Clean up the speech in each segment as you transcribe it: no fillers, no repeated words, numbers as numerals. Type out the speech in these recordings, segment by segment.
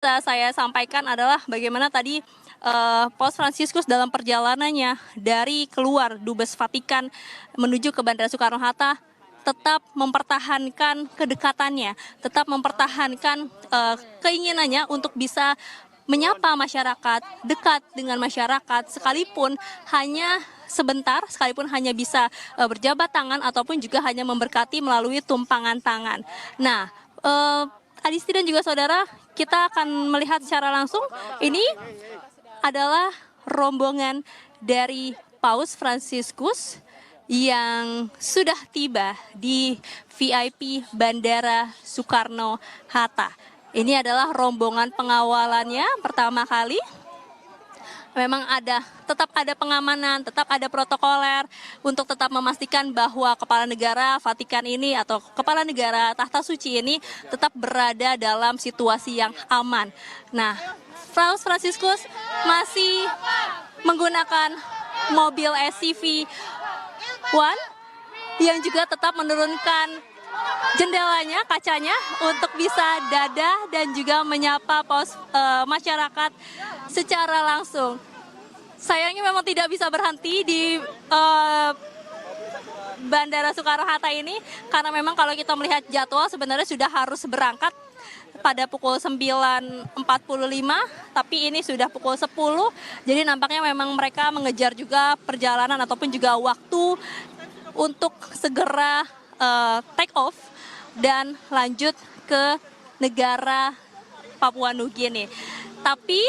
Saya sampaikan adalah bagaimana tadi Paus Fransiskus dalam perjalanannya dari keluar Dubes Vatikan menuju ke Bandara Soekarno-Hatta tetap mempertahankan kedekatannya, tetap mempertahankan keinginannya untuk bisa menyapa masyarakat, dekat dengan masyarakat, sekalipun hanya sebentar, sekalipun hanya bisa berjabat tangan ataupun juga hanya memberkati melalui tumpangan tangan. Nah, Adisti dan juga saudara, kita akan melihat secara langsung ini adalah rombongan dari Paus Fransiskus yang sudah tiba di VIP Bandara Soekarno-Hatta. Ini adalah rombongan pengawalannya pertama kali. Memang tetap ada pengamanan, tetap ada protokoler untuk tetap memastikan bahwa kepala negara Vatikan ini atau kepala negara Tahta Suci ini tetap berada dalam situasi yang aman. Nah, Paus Fransiskus masih menggunakan mobil SUV One yang juga tetap menurunkan jendelanya, kacanya untuk bisa dadah dan juga menyapa masyarakat secara langsung. Sayangnya memang tidak bisa berhenti di Bandara Soekarno-Hatta ini karena memang kalau kita melihat jadwal sebenarnya sudah harus berangkat pada pukul 9.45, tapi ini sudah pukul 10. Jadi nampaknya memang mereka mengejar juga perjalanan ataupun juga waktu untuk segera take off dan lanjut ke negara Papua Nugini. Tapi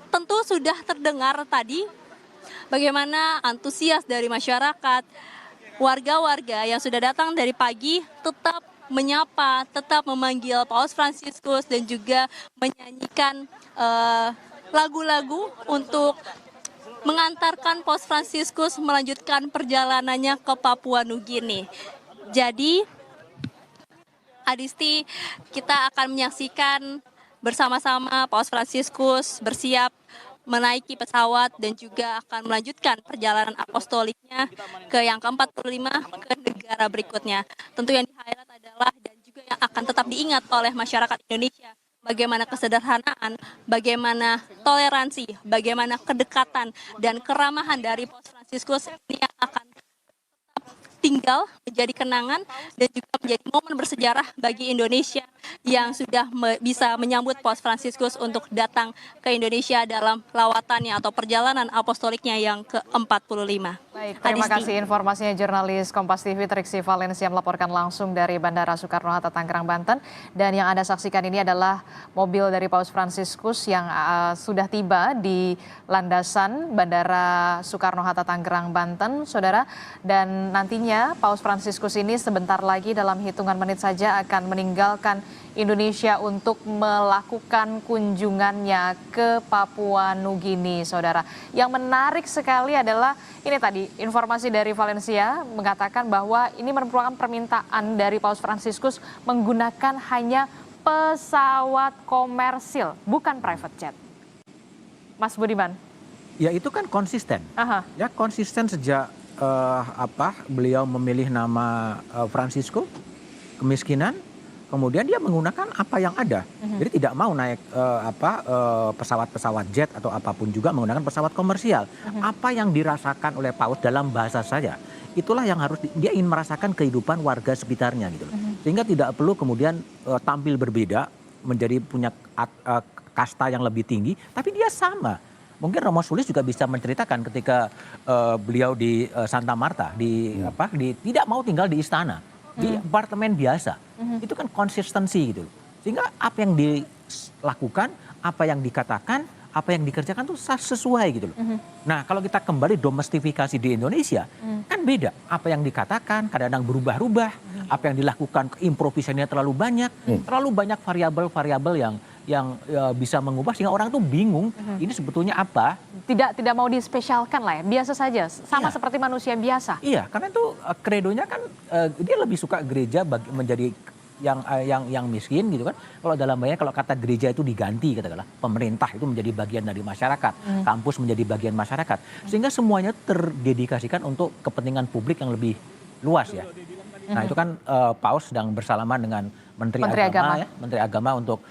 tentu sudah terdengar tadi bagaimana antusias dari masyarakat, warga-warga yang sudah datang dari pagi tetap menyapa, tetap memanggil Paus Fransiskus dan juga menyanyikan lagu-lagu untuk mengantarkan Paus Fransiskus melanjutkan perjalanannya ke Papua Nugini. Jadi, Adisti, kita akan menyaksikan bersama-sama Paus Fransiskus bersiap menaiki pesawat dan juga akan melanjutkan perjalanan apostoliknya ke yang ke-45 ke negara berikutnya. Tentu yang di-highlight adalah dan juga yang akan tetap diingat oleh masyarakat Indonesia, bagaimana kesederhanaan, bagaimana toleransi, bagaimana kedekatan dan keramahan dari Paus Fransiskus ini yang akan tinggal menjadi kenangan dan juga menjadi momen bersejarah bagi Indonesia yang sudah bisa menyambut Paus Fransiskus untuk datang ke Indonesia dalam lawatannya atau perjalanan apostoliknya yang ke-45. Baik, terima kasih informasinya jurnalis Kompas TV Triksi Valencia melaporkan langsung dari Bandara Soekarno-Hatta Tangerang, Banten. Dan yang Anda saksikan ini adalah mobil dari Paus Fransiskus yang sudah tiba di landasan Bandara Soekarno-Hatta Tangerang, Banten, saudara. Dan nantinya Paus Fransiskus ini sebentar lagi dalam hitungan menit saja akan meninggalkan Indonesia untuk melakukan kunjungannya ke Papua Nugini, saudara. Yang menarik sekali adalah ini tadi informasi dari Valencia mengatakan bahwa ini merupakan permintaan dari Paus Fransiskus menggunakan hanya pesawat komersil, bukan private jet. Mas Budiman. Ya itu kan konsisten. Ya konsisten sejak beliau memilih nama Francisco, kemiskinan. Kemudian dia menggunakan apa yang ada. Jadi tidak mau naik pesawat-pesawat jet atau apapun juga menggunakan pesawat komersial. Apa yang dirasakan oleh Paus dalam bahasa saya, itulah yang harus dia ingin merasakan kehidupan warga sekitarnya gitu loh. Sehingga tidak perlu kemudian tampil berbeda, menjadi punya kasta yang lebih tinggi, tapi dia sama. Mungkin Romo Sulis juga bisa menceritakan ketika beliau di Santa Marta tidak mau tinggal di istana, di apartemen biasa. Itu kan konsistensi gitu. Sehingga apa yang dilakukan, apa yang dikatakan, apa yang dikerjakan itu sesuai gitu loh. Nah, kalau kita kembali domestifikasi di Indonesia, kan beda. Apa yang dikatakan kadang-kadang berubah-ubah, apa yang dilakukan improvisasinya terlalu banyak variabel-variabel yang bisa mengubah sehingga orang tuh bingung ini sebetulnya apa. Tidak mau dispesialkan lah ya, biasa saja, sama seperti manusia biasa. Iya, karena itu kredonya kan dia lebih suka gereja menjadi yang miskin gitu kan. Kalau dalam bahasa kalau kata gereja itu diganti katakanlah, pemerintah itu menjadi bagian dari masyarakat, kampus menjadi bagian masyarakat, sehingga semuanya terdedikasikan untuk kepentingan publik yang lebih luas ya. Nah itu kan Paus sedang bersalaman dengan Menteri Agama ya, Menteri Agama untuk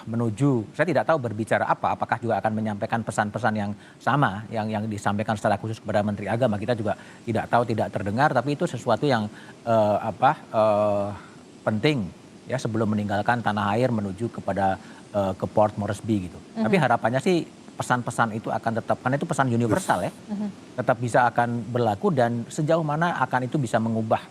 menuju, saya tidak tahu berbicara apa, apakah juga akan menyampaikan pesan-pesan yang sama yang disampaikan secara khusus kepada Menteri Agama, kita juga tidak tahu, tidak terdengar, tapi itu sesuatu yang penting ya sebelum meninggalkan tanah air menuju kepada ke Port Moresby gitu. Tapi harapannya sih pesan-pesan itu akan tetap, karena itu pesan universal ya, tetap bisa akan berlaku, dan sejauh mana akan itu bisa mengubah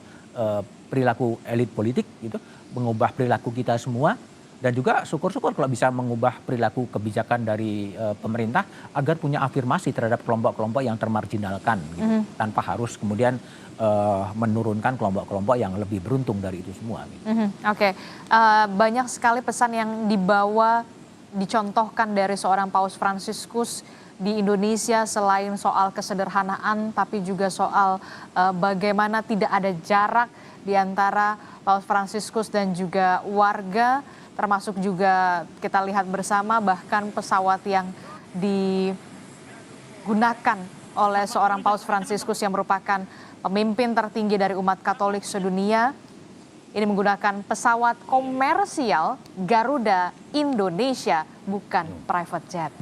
perilaku elit politik gitu, mengubah perilaku kita semua. Dan juga syukur-syukur kalau bisa mengubah perilaku kebijakan dari pemerintah agar punya afirmasi terhadap kelompok-kelompok yang termarginalkan gitu, tanpa harus kemudian menurunkan kelompok-kelompok yang lebih beruntung dari itu semua. Gitu. Oke. Banyak sekali pesan yang dibawa, dicontohkan dari seorang Paus Fransiskus di Indonesia, selain soal kesederhanaan tapi juga soal bagaimana tidak ada jarak di antara Paus Fransiskus dan juga warga. Termasuk juga kita lihat bersama bahkan pesawat yang digunakan oleh seorang Paus Fransiskus yang merupakan pemimpin tertinggi dari umat Katolik sedunia. Ini menggunakan pesawat komersial Garuda Indonesia, bukan private jet.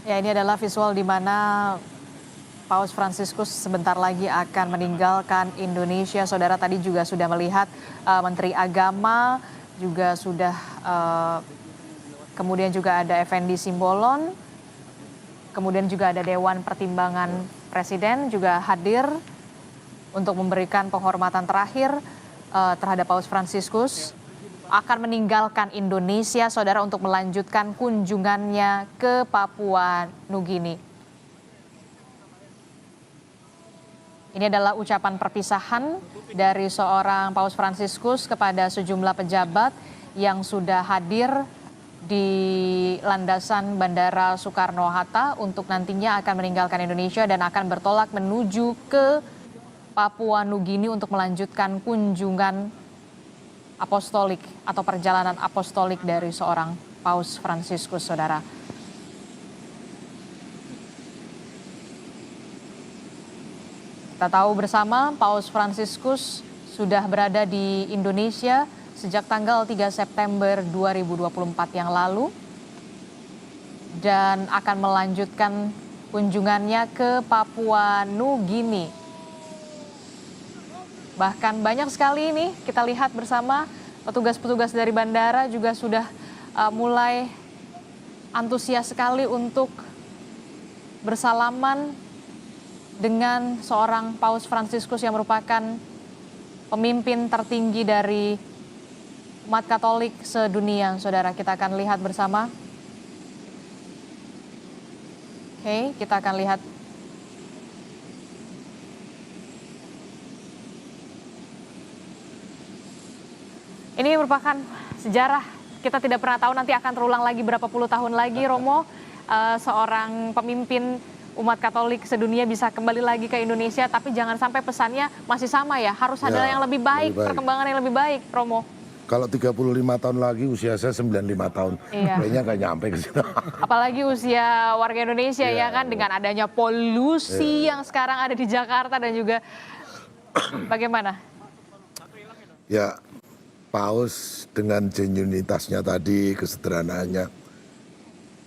Ya, ini adalah visual di mana Paus Fransiskus sebentar lagi akan meninggalkan Indonesia. Saudara tadi juga sudah melihat Menteri Agama, juga sudah kemudian juga ada Effendi Simbolon, kemudian juga ada Dewan Pertimbangan Presiden juga hadir untuk memberikan penghormatan terakhir terhadap Paus Fransiskus. Akan meninggalkan Indonesia, saudara, untuk melanjutkan kunjungannya ke Papua Nugini. Ini adalah ucapan perpisahan dari seorang Paus Fransiskus kepada sejumlah pejabat yang sudah hadir di landasan Bandara Soekarno-Hatta untuk nantinya akan meninggalkan Indonesia dan akan bertolak menuju ke Papua Nugini untuk melanjutkan kunjungan apostolik atau perjalanan apostolik dari seorang Paus Fransiskus, saudara. Kita tahu bersama Paus Fransiskus sudah berada di Indonesia sejak tanggal 3 September 2024 yang lalu dan akan melanjutkan kunjungannya ke Papua Nugini. Bahkan banyak sekali ini kita lihat bersama petugas-petugas dari bandara juga sudah mulai antusias sekali untuk bersalaman dengan seorang Paus Fransiskus yang merupakan pemimpin tertinggi dari umat Katolik sedunia. Saudara, kita akan lihat bersama. Oke, kita akan lihat. Ini merupakan sejarah, kita tidak pernah tahu nanti akan terulang lagi berapa puluh tahun lagi, Romo. Seorang pemimpin umat Katolik sedunia bisa kembali lagi ke Indonesia, tapi jangan sampai pesannya masih sama ya, harus ada yang lebih baik, perkembangan yang lebih baik, Romo. Kalau 35 tahun lagi, usia saya 95 tahun, kayaknya nggak nyampe ke situ. Apalagi usia warga Indonesia ya kan, dengan adanya polusi yang sekarang ada di Jakarta dan juga bagaimana? Ya, Paus dengan genuinitasnya tadi, kesederhanaannya.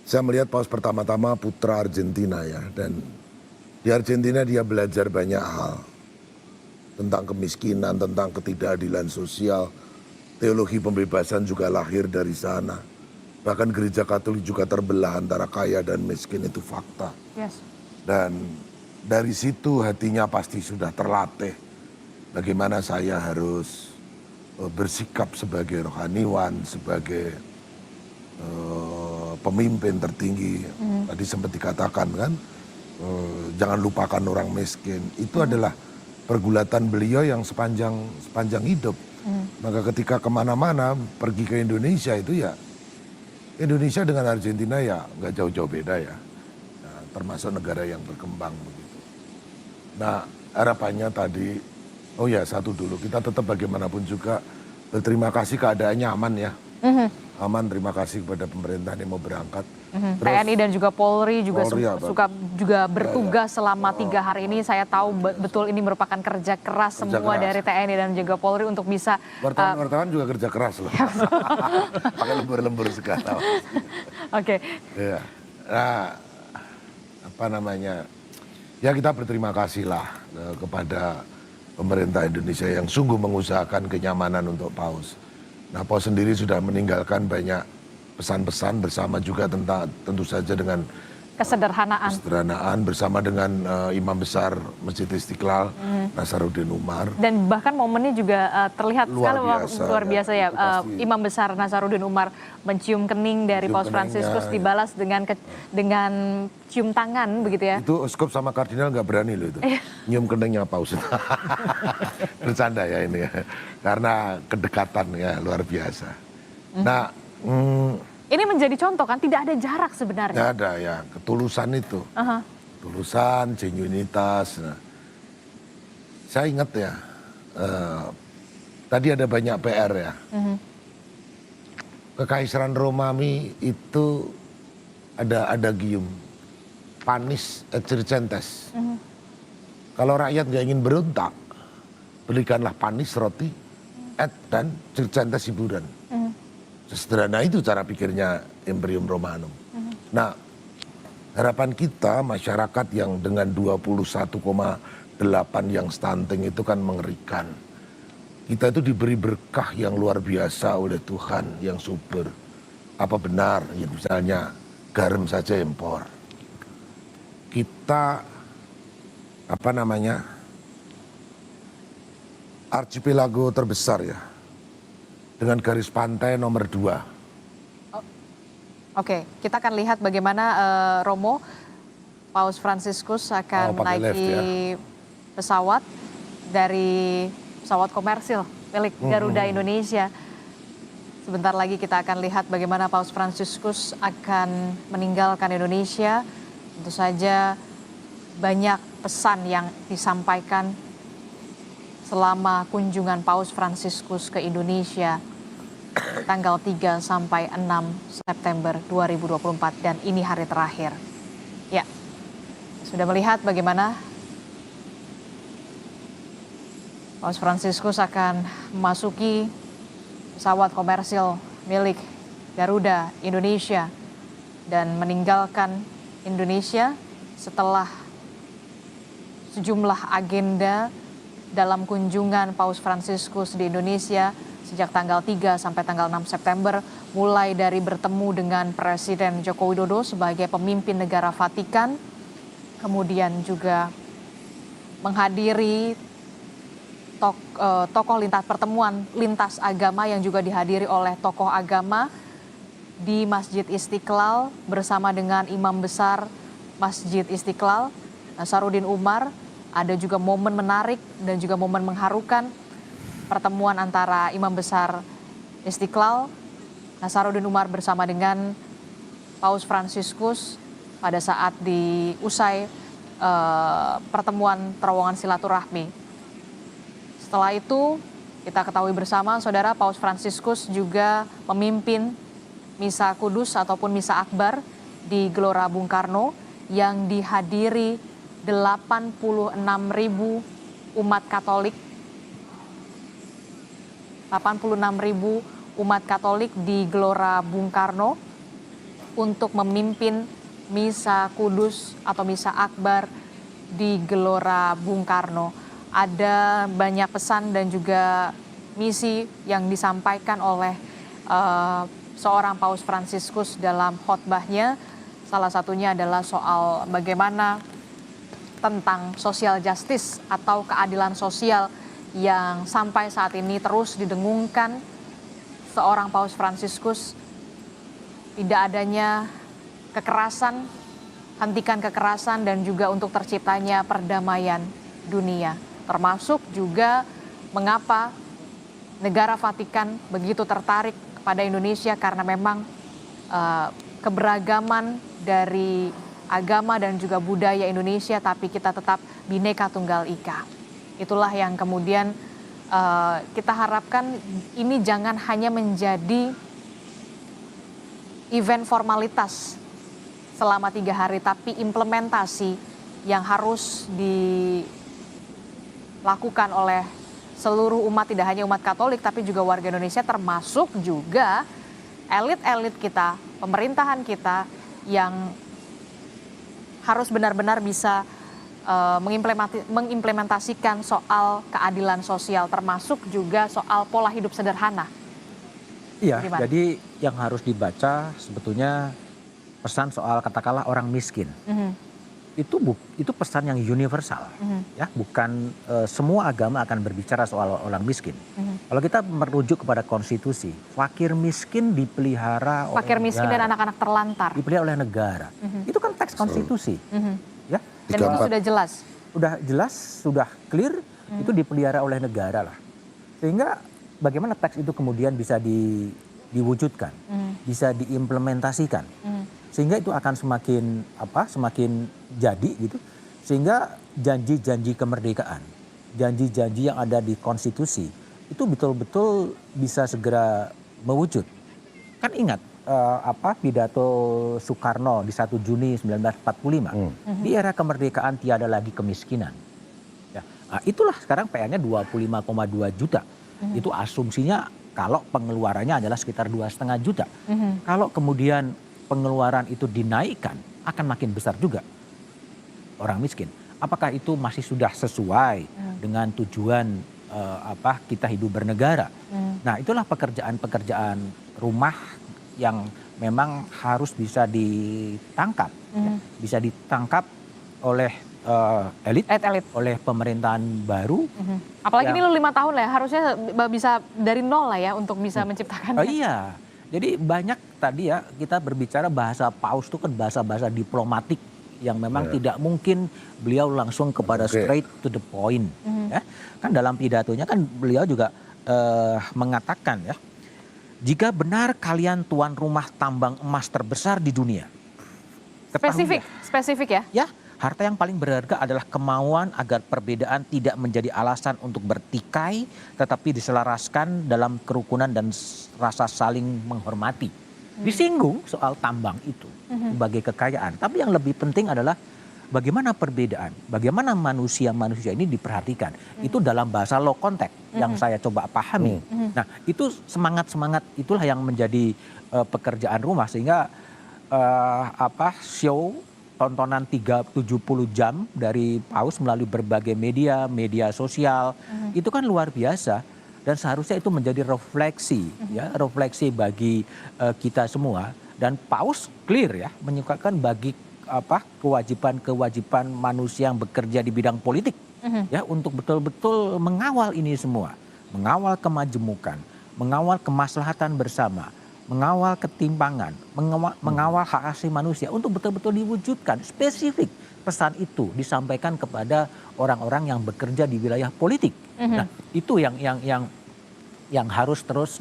Saya melihat Paus pertama-tama putra Argentina ya, dan di Argentina dia belajar banyak hal. Tentang kemiskinan, tentang ketidakadilan sosial, teologi pembebasan juga lahir dari sana. Bahkan gereja Katolik juga terbelah antara kaya dan miskin, itu fakta. Yes. Dan dari situ hatinya pasti sudah terlatih. Bagaimana saya harus bersikap sebagai rohaniwan, sebagai pemimpin tertinggi. Tadi sempat dikatakan kan, jangan lupakan orang miskin. Itu adalah pergulatan beliau yang sepanjang hidup. Maka ketika kemana-mana pergi ke Indonesia itu ya, Indonesia dengan Argentina ya nggak jauh-jauh beda ya. Nah, termasuk negara yang berkembang begitu. Nah harapannya tadi, oh ya satu dulu, kita tetap bagaimanapun juga berterima kasih keadaannya aman ya. Aman, terima kasih kepada pemerintah yang mau berangkat. TNI dan juga Polri juga Polri ya, suka juga bertugas selama 3 hari ini. Saya tahu betul ini merupakan kerja keras semua keras. dari TNI dan juga Polri untuk bisa Wartawan juga kerja keras loh. Pakai lembur-lembur segala. Oke. Ya. Nah, apa namanya? Ya kita berterima kasih lah kepada pemerintah Indonesia yang sungguh mengusahakan kenyamanan untuk Paus. Nah, Paus sendiri sudah meninggalkan banyak pesan-pesan bersama juga tentang tentu saja dengan Kesederhanaan. bersama dengan Imam Besar Masjid Istiqlal, Nasaruddin Umar. Dan bahkan momennya juga terlihat luar biasa ya. Imam Besar Nasaruddin Umar mencium kening dari Paus Fransiskus, dibalas dengan cium tangan begitu ya. Itu uskup sama kardinal nggak berani loh itu. Nyium keningnya Paus. Bercanda ya ini ya. Karena kedekatan ya luar biasa. Nah, ini menjadi contoh kan, tidak ada jarak sebenarnya. nggak ada ya, ketulusan itu. Ketulusan, genuinitas. Nah, saya ingat ya, tadi ada banyak PR ya. Kekaisaran Romawi itu ada adagium, panis et circenses. Kalau rakyat nggak ingin berontak, berikanlah panis roti, et dan circenses hiburan. Sesederhana itu cara pikirnya Imperium Romanum. Nah, harapan kita masyarakat yang dengan 21,8 yang stunting itu kan mengerikan. Kita itu diberi berkah yang luar biasa oleh Tuhan yang subur. Apa benar ya misalnya garam saja impor. Kita apa namanya? Archipelago terbesar ya. Dengan garis pantai nomor 2. Oke, kita akan lihat bagaimana Romo, Paus Fransiskus akan menaiki pesawat dari pesawat komersil milik Garuda Indonesia. Sebentar lagi kita akan lihat bagaimana Paus Fransiskus akan meninggalkan Indonesia. Tentu saja banyak pesan yang disampaikan selama kunjungan Paus Fransiskus ke Indonesia tanggal 3 sampai 6 September 2024 dan ini hari terakhir. Ya, sudah melihat bagaimana Paus Fransiskus akan memasuki pesawat komersil milik Garuda Indonesia dan meninggalkan Indonesia setelah sejumlah agenda dalam kunjungan Paus Fransiskus di Indonesia sejak tanggal 3 sampai tanggal 6 September, mulai dari bertemu dengan Presiden Joko Widodo sebagai pemimpin negara Vatikan, kemudian juga menghadiri tokoh pertemuan lintas agama yang juga dihadiri oleh tokoh agama di Masjid Istiqlal bersama dengan Imam Besar Masjid Istiqlal, Nasaruddin Umar. Ada juga momen menarik dan juga momen mengharukan pertemuan antara Imam Besar Istiqlal, Nasaruddin Umar bersama dengan Paus Fransiskus pada saat diusai pertemuan terowongan silaturahmi. Setelah itu kita ketahui bersama saudara, Paus Fransiskus juga memimpin Misa Kudus ataupun Misa Akbar di Gelora Bung Karno yang dihadiri 86.000 umat Katolik. 86.000 umat Katolik di Gelora Bung Karno untuk memimpin Misa Kudus atau Misa Akbar di Gelora Bung Karno. Ada banyak pesan dan juga misi yang disampaikan oleh seorang Paus Fransiskus dalam khotbahnya. Salah satunya adalah soal bagaimana tentang social justice atau keadilan sosial yang sampai saat ini terus didengungkan seorang Paus Fransiskus. Tidak adanya kekerasan hentikan kekerasan dan juga untuk terciptanya perdamaian dunia. Termasuk juga mengapa negara Vatikan begitu tertarik kepada Indonesia karena memang keberagaman dari agama dan juga budaya Indonesia, tapi kita tetap Bhinneka Tunggal Ika. Itulah yang kemudian kita harapkan ini jangan hanya menjadi event formalitas selama 3 hari, tapi implementasi yang harus dilakukan oleh seluruh umat, tidak hanya umat Katolik, tapi juga warga Indonesia, termasuk juga elit-elit kita, pemerintahan kita yang harus benar-benar bisa mengimplementasikan soal keadilan sosial, termasuk juga soal pola hidup sederhana. Iya, Gimana? jadi yang harus dibaca sebetulnya pesan soal katakanlah orang miskin. Itu pesan yang universal, ya, bukan semua agama akan berbicara soal orang miskin. Kalau kita merujuk kepada konstitusi, fakir miskin dipelihara oleh Fakir miskin dan negara, anak-anak terlantar. dipelihara oleh negara. Itu kan teks konstitusi, ya. Dan itu 34. sudah jelas. Sudah jelas, sudah clear, itu dipelihara oleh negara lah. Sehingga bagaimana teks itu kemudian bisa diwujudkan, bisa diimplementasikan. Sehingga itu akan semakin jadi gitu. Sehingga janji-janji kemerdekaan, janji-janji yang ada di konstitusi itu betul-betul bisa segera mewujud. Kan ingat pidato Soekarno di 1 Juni 1945. Di era kemerdekaan tiada lagi kemiskinan. Ya, nah, itulah sekarang PR-nya 25,2 juta. Itu asumsinya kalau pengeluarannya adalah sekitar 2,5 juta. Kalau kemudian pengeluaran itu dinaikkan, akan makin besar juga orang miskin. Apakah itu masih sudah sesuai dengan tujuan kita hidup bernegara? Nah, itulah pekerjaan-pekerjaan rumah yang memang harus bisa ditangkap, ya, bisa ditangkap oleh elit, oleh pemerintahan baru. Apalagi yang- ini 5 tahun lah ya, harusnya bisa dari nol lah ya untuk bisa menciptakannya. Iya, jadi banyak tadi ya kita berbicara bahasa paus itu kan bahasa-bahasa diplomatik yang memang tidak mungkin beliau langsung kepada straight to the point. Ya. Kan dalam pidatonya kan beliau juga mengatakan ya, jika benar kalian tuan rumah tambang emas terbesar di dunia. Spesifik ya. Ya, harta yang paling berharga adalah kemauan agar perbedaan tidak menjadi alasan untuk bertikai, tetapi diselaraskan dalam kerukunan dan rasa saling menghormati. Disinggung soal tambang itu sebagai kekayaan. Tapi yang lebih penting adalah bagaimana perbedaan, bagaimana manusia-manusia ini diperhatikan. Itu dalam bahasa low context yang saya coba pahami. Nah, itu semangat-semangat itulah yang menjadi pekerjaan rumah, sehingga show tontonan 70 jam dari paus melalui berbagai media sosial, itu kan luar biasa. Dan seharusnya itu menjadi refleksi, ya, refleksi bagi kita semua. Dan paus clear ya, menyukakan bagi kewajiban manusia yang bekerja di bidang politik, ya, untuk betul-betul mengawal ini semua, mengawal kemajemukan, mengawal kemaslahatan bersama, mengawal ketimpangan, mengawal hak asasi manusia untuk betul-betul diwujudkan. Spesifik pesan itu disampaikan kepada orang-orang yang bekerja di wilayah politik. Nah, itu yang harus terus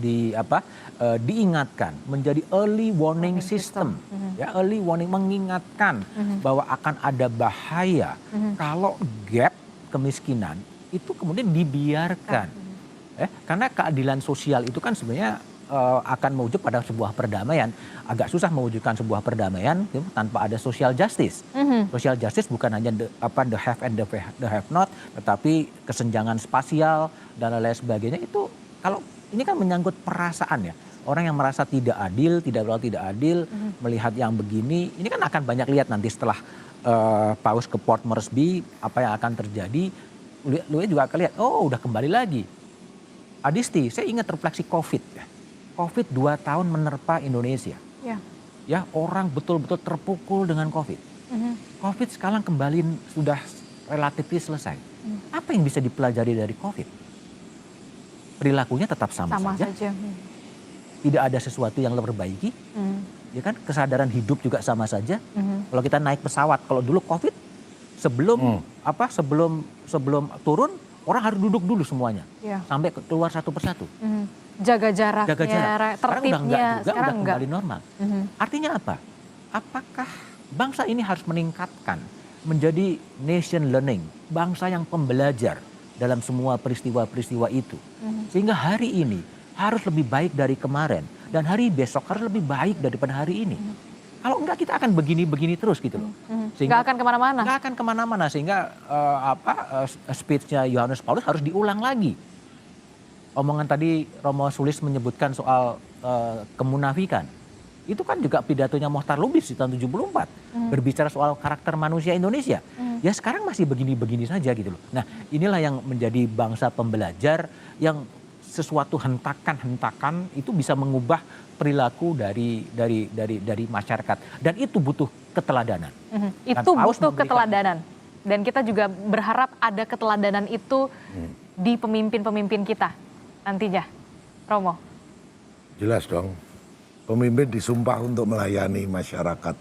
diingatkan, menjadi early warning system. Ya, early warning, mengingatkan bahwa akan ada bahaya kalau gap kemiskinan itu kemudian dibiarkan. Karena keadilan sosial itu kan sebenarnya akan mewujud pada sebuah perdamaian. Agak susah mewujudkan sebuah perdamaian tanpa ada social justice. Social justice bukan hanya the have and the have not, tetapi kesenjangan spasial dan lain sebagainya. Itu kalau ini kan menyangkut perasaan ya. Orang yang merasa tidak adil, tidak adil, melihat yang begini, ini kan akan banyak lihat nanti setelah Paus ke Port Moresby, apa yang akan terjadi. Lu juga akan lihat, oh udah kembali lagi. Adisti, saya ingat refleksi COVID ya. COVID 2 tahun menerpa Indonesia. Ya, orang betul-betul terpukul dengan COVID. COVID sekarang kembali sudah relatif selesai. Apa yang bisa dipelajari dari COVID? Perilakunya tetap sama saja. Tidak ada sesuatu yang diperbaiki. ya kan, kesadaran hidup juga sama saja. Kalau kita naik pesawat, kalau dulu COVID sebelum sebelum turun orang harus duduk dulu semuanya, sampai keluar satu persatu. Jaga jaraknya, Jaga jarak. tertibnya, Sekarang udah enggak. kembali normal. Artinya apa? Apakah bangsa ini harus meningkatkan menjadi nation learning, bangsa yang pembelajar dalam semua peristiwa-peristiwa itu, sehingga hari ini harus lebih baik dari kemarin dan hari besok harus lebih baik daripada hari ini. Kalau enggak kita akan begini-begini terus gitu loh. Nggak akan kemana-mana. Nggak akan kemana-mana, sehingga speech-nya Yohanes Paulus harus diulang lagi. Omongan tadi Romo Sulis menyebutkan soal kemunafikan. Itu kan juga pidatonya Mohtar Lubis di tahun 74. Berbicara soal karakter manusia Indonesia. Ya sekarang masih begini-begini saja gitu loh. Nah inilah yang menjadi bangsa pembelajar yang sesuatu hentakan-hentakan itu bisa mengubah perilaku dari masyarakat. Dan itu butuh keteladanan. Itu butuh keteladanan. Dan kita juga berharap ada keteladanan itu di pemimpin-pemimpin kita nantinya. Romo. Jelas dong. Pemimpin disumpah untuk melayani masyarakat.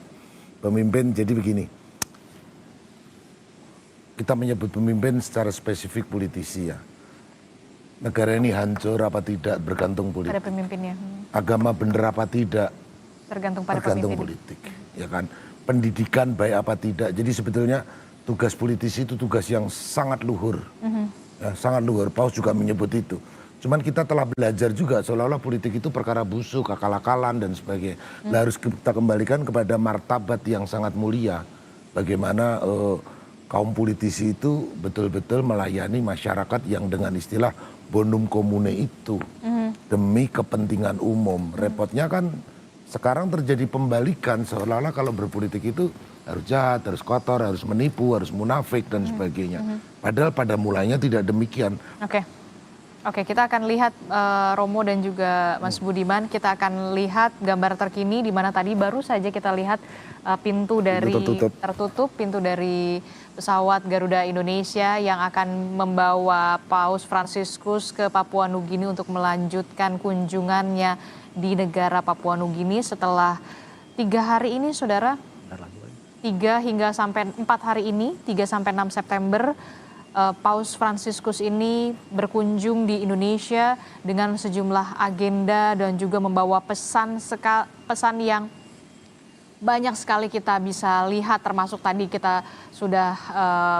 Pemimpin jadi begini. Kita menyebut pemimpin secara spesifik politisi ya. Negara ini hancur apa tidak bergantung politik. Pada pemimpinnya. Agama benar apa tidak Tergantung pada tergantung pemimpin. politik. Ya kan. Pendidikan baik apa tidak. Jadi sebetulnya tugas politisi itu tugas yang sangat luhur. Ya, sangat luhur. Paus juga menyebut itu. Cuman kita telah belajar juga seolah-olah politik itu perkara busuk, akal-akalan dan sebagainya. Nah, harus kita kembalikan kepada martabat yang sangat mulia. Bagaimana kaum politisi itu betul-betul melayani masyarakat yang dengan istilah bonum commune itu. Demi kepentingan umum. Repotnya kan sekarang terjadi pembalikan seolah-olah kalau berpolitik itu harus jahat, harus kotor, harus menipu, harus munafik dan sebagainya. Padahal pada mulanya tidak demikian. Oke, kita akan lihat Romo dan juga Mas Budiman, kita akan lihat gambar terkini di mana tadi baru saja kita lihat pintu dari tertutup, pintu dari pesawat Garuda Indonesia yang akan membawa Paus Fransiskus ke Papua Nugini untuk melanjutkan kunjungannya di negara Papua Nugini setelah 3 hari ini, saudara. 3 hingga sampai 4 hari ini, 3 sampai 6 September. Paus Fransiskus ini berkunjung di Indonesia dengan sejumlah agenda dan juga membawa pesan yang banyak sekali kita bisa lihat, termasuk tadi kita sudah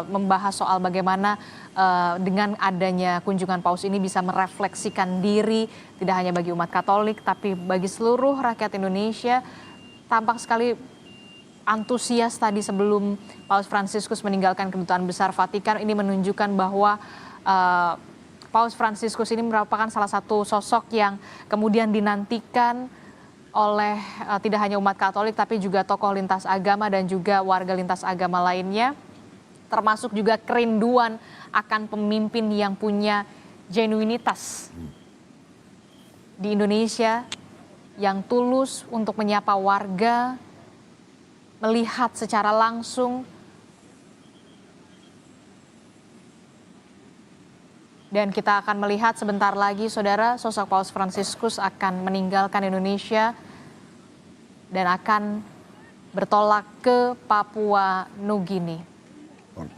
membahas soal bagaimana dengan adanya kunjungan Paus ini bisa merefleksikan diri tidak hanya bagi umat Katolik tapi bagi seluruh rakyat Indonesia. Tampak sekali antusias tadi sebelum Paus Fransiskus meninggalkan Kedutaan Besar Vatikan. Ini menunjukkan bahwa Paus Fransiskus ini merupakan salah satu sosok yang kemudian dinantikan oleh tidak hanya umat Katolik tapi juga tokoh lintas agama dan juga warga lintas agama lainnya, termasuk juga kerinduan akan pemimpin yang punya genuinitas di Indonesia, yang tulus untuk menyapa warga, melihat secara langsung dan kita akan melihat sebentar lagi, saudara, sosok Paus Fransiskus akan meninggalkan Indonesia dan akan bertolak ke Papua Nugini.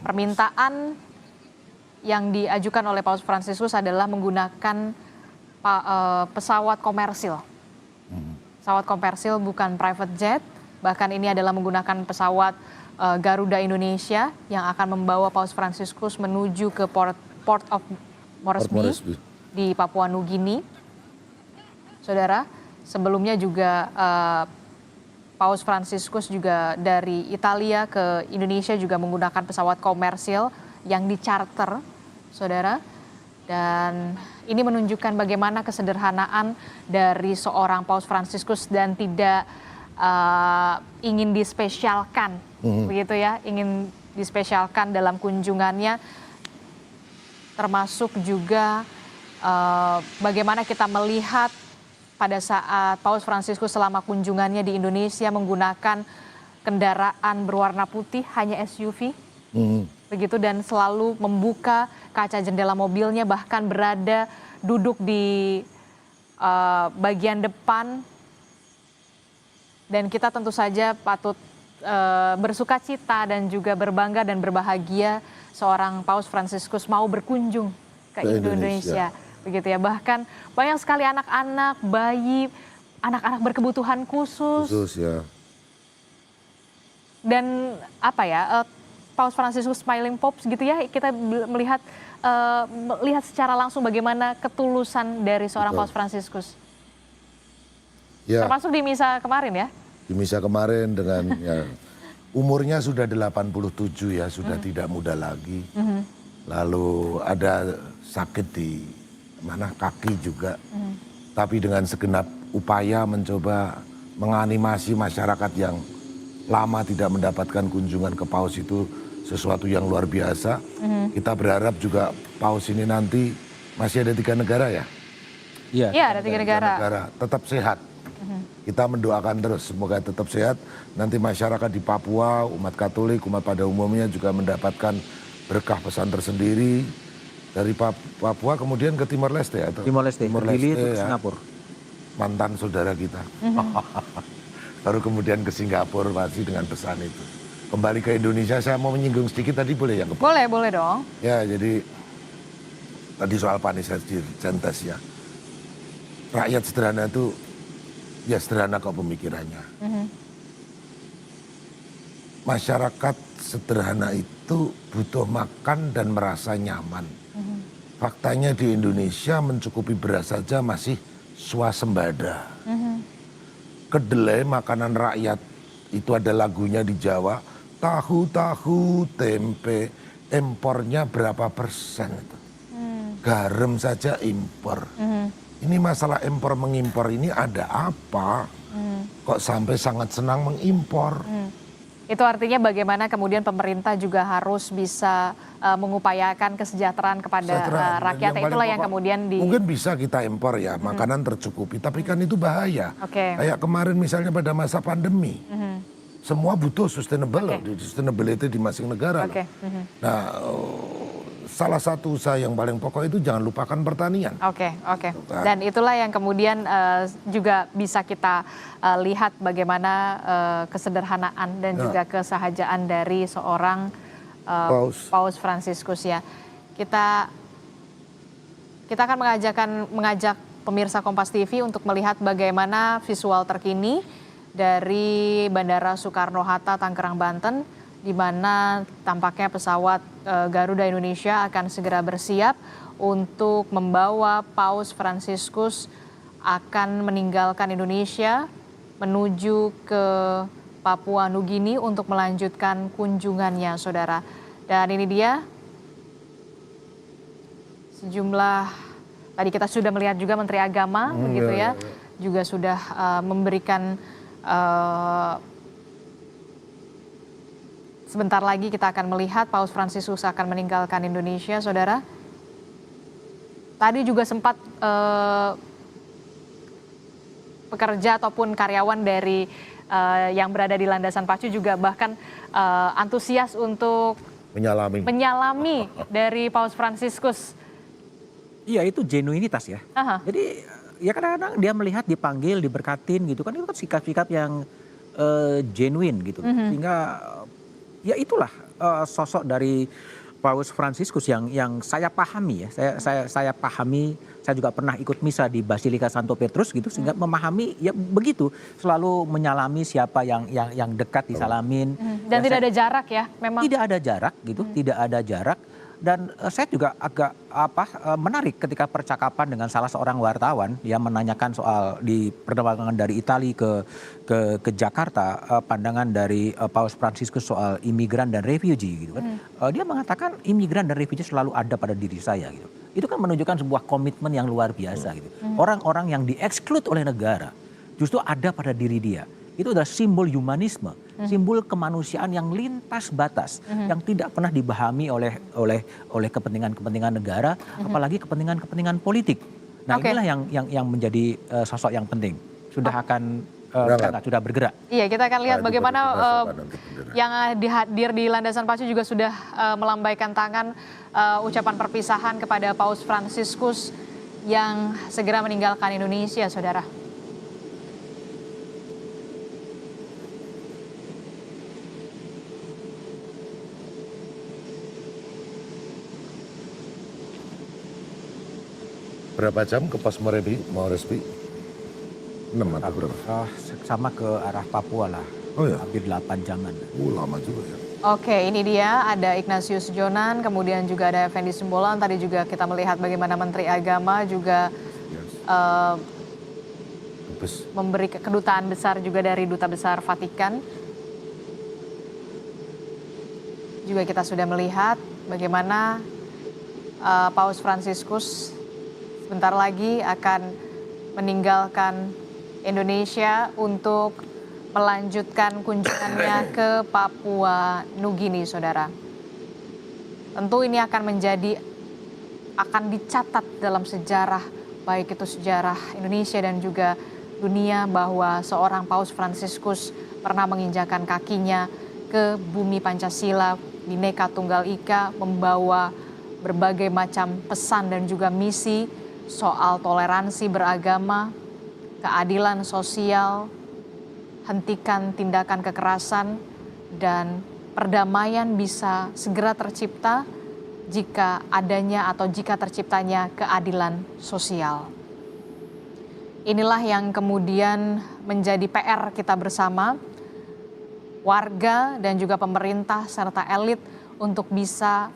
Permintaan yang diajukan oleh Paus Fransiskus adalah menggunakan pesawat komersil. Pesawat komersil, bukan private jet. Bahkan ini adalah menggunakan pesawat Garuda Indonesia yang akan membawa Paus Fransiskus menuju ke Port of Moresby di Papua Nugini. Saudara, sebelumnya juga Paus Fransiskus juga dari Italia ke Indonesia juga menggunakan pesawat komersil yang dicharter, saudara. Dan ini menunjukkan bagaimana kesederhanaan dari seorang Paus Fransiskus dan tidak ingin dispesialkan, begitu ya, ingin dispesialkan dalam kunjungannya, termasuk juga bagaimana kita melihat pada saat Paus Fransiskus selama kunjungannya di Indonesia menggunakan kendaraan berwarna putih, hanya SUV, begitu, dan selalu membuka kaca jendela mobilnya, bahkan berada duduk di bagian depan Dan kita tentu saja patut bersuka cita dan juga berbangga dan berbahagia seorang Paus Fransiskus mau berkunjung ke Indonesia. Begitu ya, bahkan banyak sekali anak-anak, bayi, anak-anak berkebutuhan khusus. Ya. Dan apa ya, Paus Fransiskus Smiling Pope gitu ya, kita melihat secara langsung bagaimana ketulusan dari seorang Paus Fransiskus. Ya. Termasuk di misa kemarin ya? Di misa kemarin dengan ya, umurnya sudah 87 ya, sudah tidak muda lagi. Lalu ada sakit di kaki juga. Tapi dengan segenap upaya mencoba menganimasi masyarakat yang lama tidak mendapatkan kunjungan ke Paus itu sesuatu yang luar biasa. Kita berharap juga Paus ini nanti masih ada 3 negara ya? Iya, ada 3 negara. Tetap sehat. Kita mendoakan terus semoga tetap sehat. Nanti masyarakat di Papua, umat Katolik, umat pada umumnya juga mendapatkan berkah pesan tersendiri. Dari Papua kemudian ke Timor Leste atau Timor Leste, Gili itu ke ya. Singapura. Mantan saudara kita. Baru kemudian ke Singapura masih dengan pesan itu. Kembali ke Indonesia, saya mau menyinggung sedikit tadi boleh ya? Boleh dong. Ya, jadi tadi soal Panis Centes ya. Rakyat sederhana itu ya sederhana kok pemikirannya. Masyarakat sederhana itu butuh makan dan merasa nyaman. Faktanya di Indonesia mencukupi beras saja masih swasembada. Kedelai makanan rakyat itu ada lagunya di Jawa. Tahu, tempe, impornya berapa persen itu. Garam saja impor. Ini masalah impor mengimpor ini ada apa? Kok sampai sangat senang mengimpor? Itu artinya bagaimana kemudian pemerintah juga harus bisa mengupayakan kesejahteraan kepada rakyat. Itulah yang kemudian mungkin bisa kita impor ya, makanan tercukupi. Tapi kan itu bahaya. Kayak kemarin misalnya pada masa pandemi. Semua butuh sustainability di masing negara. Nah, salah satu usaha yang paling pokok itu jangan lupakan pertanian. Dan itulah yang kemudian juga bisa kita lihat bagaimana kesederhanaan dan juga kesahajaan dari seorang Paus Fransiskus ya. Kita akan mengajak pemirsa Kompas TV untuk melihat bagaimana visual terkini dari Bandara Soekarno-Hatta, Tangerang, Banten, di mana tampaknya pesawat Garuda Indonesia akan segera bersiap untuk membawa Paus Fransiskus akan meninggalkan Indonesia menuju ke Papua Nugini untuk melanjutkan kunjungannya, saudara. Dan ini dia sejumlah, tadi kita sudah melihat juga Menteri Agama, begitu ya, juga sudah memberikan. Sebentar lagi kita akan melihat Paus Fransiskus akan meninggalkan Indonesia, saudara. Tadi juga sempat pekerja ataupun karyawan dari yang berada di landasan pacu juga bahkan antusias untuk menyalami dari Paus Fransiskus. Iya, itu genuinitas ya. Jadi ya kadang-kadang dia melihat, dipanggil, diberkatin gitu kan, itu kan sikap-sikap yang genuine gitu. Sehingga ya itulah sosok dari Paus Fransiskus yang saya pahami ya. Saya pahami, saya juga pernah ikut misa di Basilika Santo Petrus gitu, sehingga memahami ya begitu, selalu menyalami siapa yang dekat disalamin. Dan ya, tidak ada jarak ya, memang. Tidak ada jarak gitu, tidak ada jarak. Dan saya juga agak menarik ketika percakapan dengan salah seorang wartawan yang menanyakan soal di penerbangan dari Italia ke Jakarta, pandangan dari Paus Fransiskus soal imigran dan refugee gitu kan. Dia mengatakan imigran dan refugee selalu ada pada diri saya gitu. Itu kan menunjukkan sebuah komitmen yang luar biasa gitu. Orang-orang yang dieksklud oleh negara justru ada pada diri dia. Itu adalah simbol humanisme, simbol kemanusiaan yang lintas batas, yang tidak pernah dipahami oleh kepentingan-kepentingan negara, apalagi kepentingan-kepentingan politik. Nah, inilah yang menjadi sosok yang penting. Sudah akan sudah bergerak. Iya, kita akan lihat bagaimana yang hadir di landasan pacu juga sudah melambaikan tangan ucapan perpisahan kepada Paus Fransiskus yang segera meninggalkan Indonesia, saudara. Berapa jam ke pos Moresby? 6 atau berapa? Sama ke arah Papua lah. Oh ya, Hampir 8 jaman. lama juga ya. Oke, ini dia ada Ignatius Jonan, kemudian juga ada Effendi Simbolon. Tadi juga kita melihat bagaimana Menteri Agama juga Yes. memberi kedutaan besar juga dari Duta Besar Vatikan. Juga kita sudah melihat bagaimana Paus Fransiskus sebentar lagi akan meninggalkan Indonesia untuk melanjutkan kunjungannya ke Papua Nugini, saudara. Tentu ini akan dicatat dalam sejarah, baik itu sejarah Indonesia dan juga dunia, bahwa seorang Paus Fransiskus pernah menginjakan kakinya ke bumi Pancasila, Bhinneka Tunggal Ika, membawa berbagai macam pesan dan juga misi soal toleransi beragama, keadilan sosial, hentikan tindakan kekerasan, dan perdamaian bisa segera tercipta jika terciptanya keadilan sosial. Inilah yang kemudian menjadi PR kita bersama, warga dan juga pemerintah serta elit, untuk bisa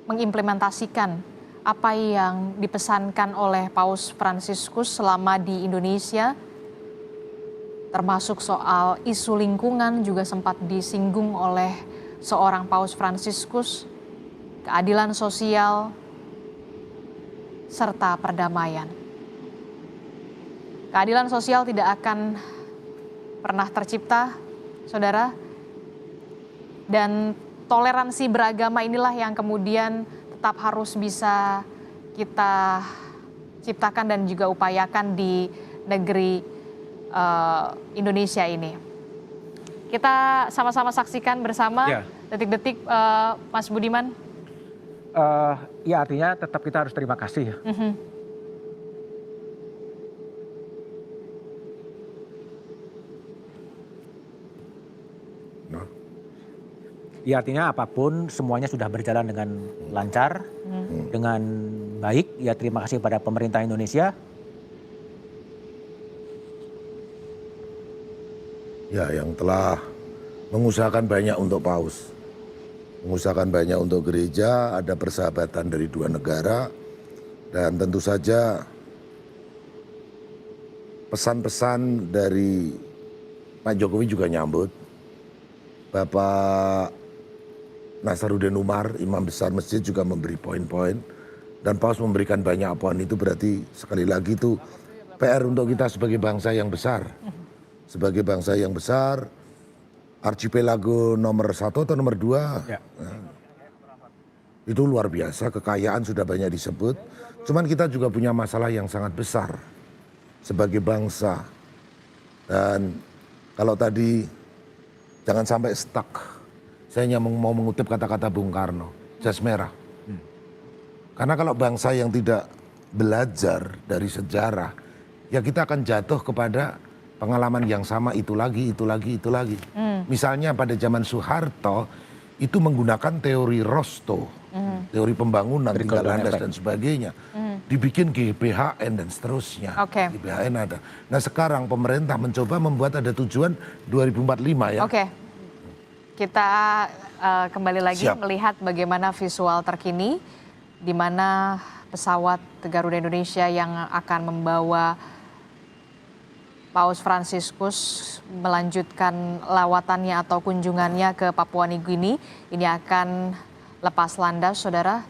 mengimplementasikan apa yang dipesankan oleh Paus Fransiskus selama di Indonesia, termasuk soal isu lingkungan juga sempat disinggung oleh seorang Paus Fransiskus, keadilan sosial, serta perdamaian. Keadilan sosial tidak akan pernah tercipta, saudara, dan toleransi beragama inilah yang kemudian tetap harus bisa kita ciptakan dan juga upayakan di negeri Indonesia ini. Kita sama-sama saksikan bersama detik-detik, Mas Budiman. Ya, artinya tetap kita harus terima kasih ya. Ya, artinya apapun semuanya sudah berjalan dengan lancar, dengan baik. Ya, terima kasih pada pemerintah Indonesia. Ya, yang telah mengusahakan banyak untuk Paus. Mengusahakan banyak untuk gereja, ada persahabatan dari dua negara. Dan tentu saja pesan-pesan dari Pak Jokowi juga nyambut. Bapak Nasaruddin Umar, imam besar masjid, juga memberi poin-poin. Dan Paus memberikan banyak poin. Itu berarti sekali lagi itu PR untuk kita sebagai bangsa yang besar. Sebagai bangsa yang besar, archipelago nomor 1 atau nomor 2, itu luar biasa, kekayaan sudah banyak disebut. Cuman kita juga punya masalah yang sangat besar sebagai bangsa. Dan kalau tadi jangan sampai stuck. Saya hanya mau mengutip kata-kata Bung Karno, jas merah. Karena kalau bangsa yang tidak belajar dari sejarah, ya kita akan jatuh kepada pengalaman yang sama, itu lagi. Misalnya pada zaman Soeharto, itu menggunakan teori Rostow, teori pembangunan, tinggal landas dan sebagainya. Dibikin GBHN dan seterusnya. GBHN ada. Nah, sekarang pemerintah mencoba membuat ada tujuan 2045 ya. Kita kembali lagi melihat bagaimana visual terkini di mana pesawat Garuda Indonesia yang akan membawa Paus Fransiskus melanjutkan lawatannya atau kunjungannya ke Papua Nugini ini akan lepas landas, saudara.